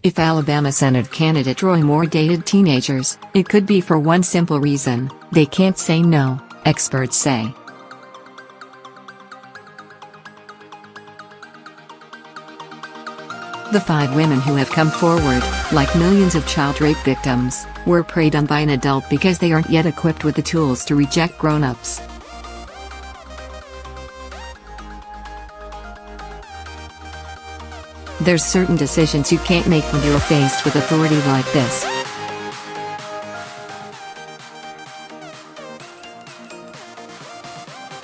If Alabama Senate candidate Roy Moore dated teenagers, it could be for one simple reason: they can't say no, experts say. The 5 women who have come forward, like millions of child rape victims, were preyed on by an adult because they aren't yet equipped with the tools to reject grown-ups. There's certain decisions you can't make when you're faced with authority like this.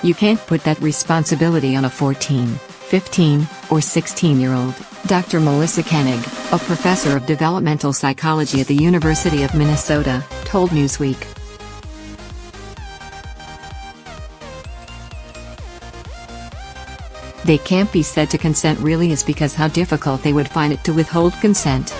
You can't put that responsibility on a 14, 15, or 16-year-old, Dr. Melissa Koenig, a professor of developmental psychology at the University of Minnesota, told Newsweek. They can't be said to consent really is because how difficult they would find it to withhold consent.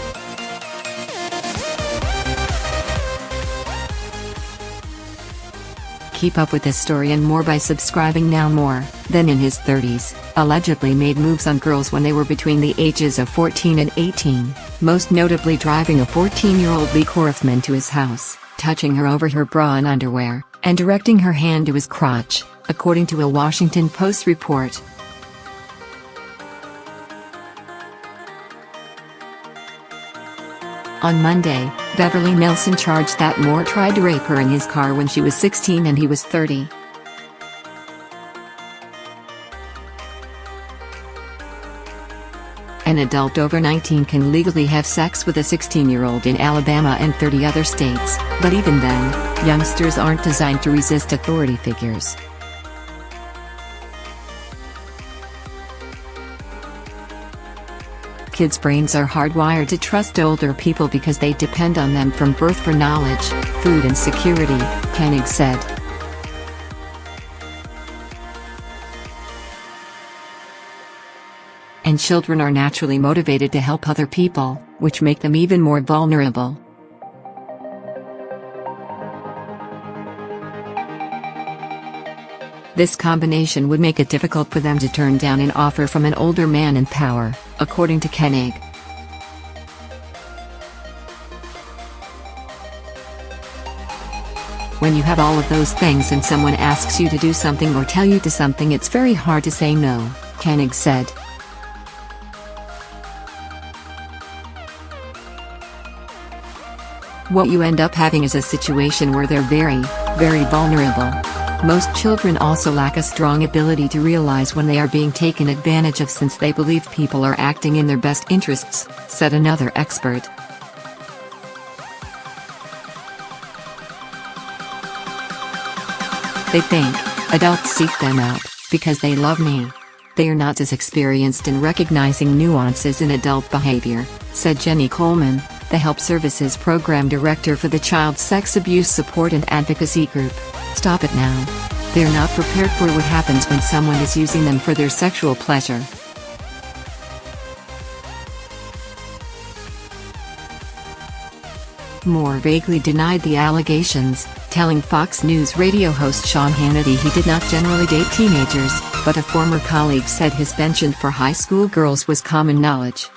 Keep up with this story and more by subscribing now. Moore, then in his 30s, allegedly made moves on girls when they were between the ages of 14 and 18, most notably driving a 14-year-old Lee Korfman to his house, touching her over her bra and underwear, and directing her hand to his crotch, according to a Washington Post report. On Monday, Beverly Nelson charged that Moore tried to rape her in his car when she was 16 and he was 30. An adult over 19 can legally have sex with a 16-year-old in Alabama and 30 other states, but even then, youngsters aren't designed to resist authority figures. Kids' brains are hardwired to trust older people because they depend on them from birth for knowledge, food and security, Koenig said. And children are naturally motivated to help other people, which make them even more vulnerable. This combination would make it difficult for them to turn down an offer from an older man in power, according to Koenig. When you have all of those things and someone asks you to do something or tell you to something, it's very hard to say no, Koenig said. What you end up having is a situation where they're very, very vulnerable. Most children also lack a strong ability to realize when they are being taken advantage of since they believe people are acting in their best interests, said another expert. They think, adults seek them out, because they love me. They are not as experienced in recognizing nuances in adult behavior, said Jenny Coleman, the Help Services Program Director for the Child Sex Abuse Support and Advocacy Group. Stop it now. They're not prepared for what happens when someone is using them for their sexual pleasure. Moore vaguely denied the allegations, telling Fox News radio host Sean Hannity he did not generally date teenagers, but a former colleague said his penchant for high school girls was common knowledge.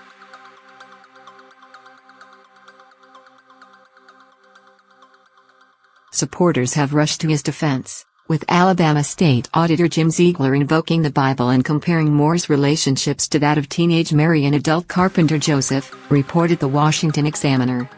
Supporters have rushed to his defense, with Alabama State Auditor Jim Ziegler invoking the Bible and comparing Moore's relationships to that of teenage Mary and adult carpenter Joseph, reported the Washington Examiner.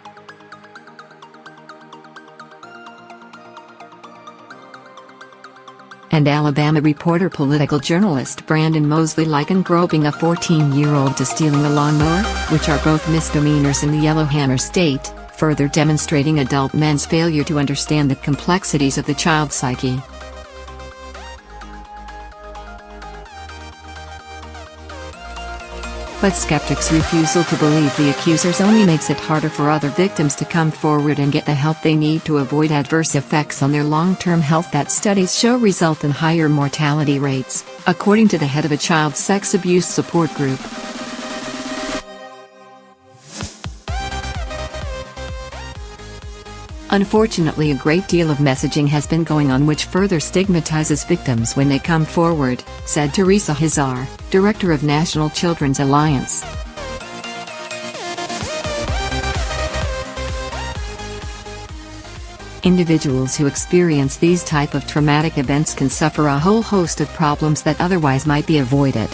And Alabama reporter political journalist Brandon Mosley likened groping a 14-year-old to stealing a lawnmower, which are both misdemeanors in the Yellowhammer state, further demonstrating adult men's failure to understand the complexities of the child psyche. But skeptics' refusal to believe the accusers only makes it harder for other victims to come forward and get the help they need to avoid adverse effects on their long-term health that studies show result in higher mortality rates, according to the head of a child sex abuse support group. Unfortunately, a great deal of messaging has been going on which further stigmatizes victims when they come forward, said Teresa Hazar, director of National Children's Alliance. Individuals who experience these type of traumatic events can suffer a whole host of problems that otherwise might be avoided.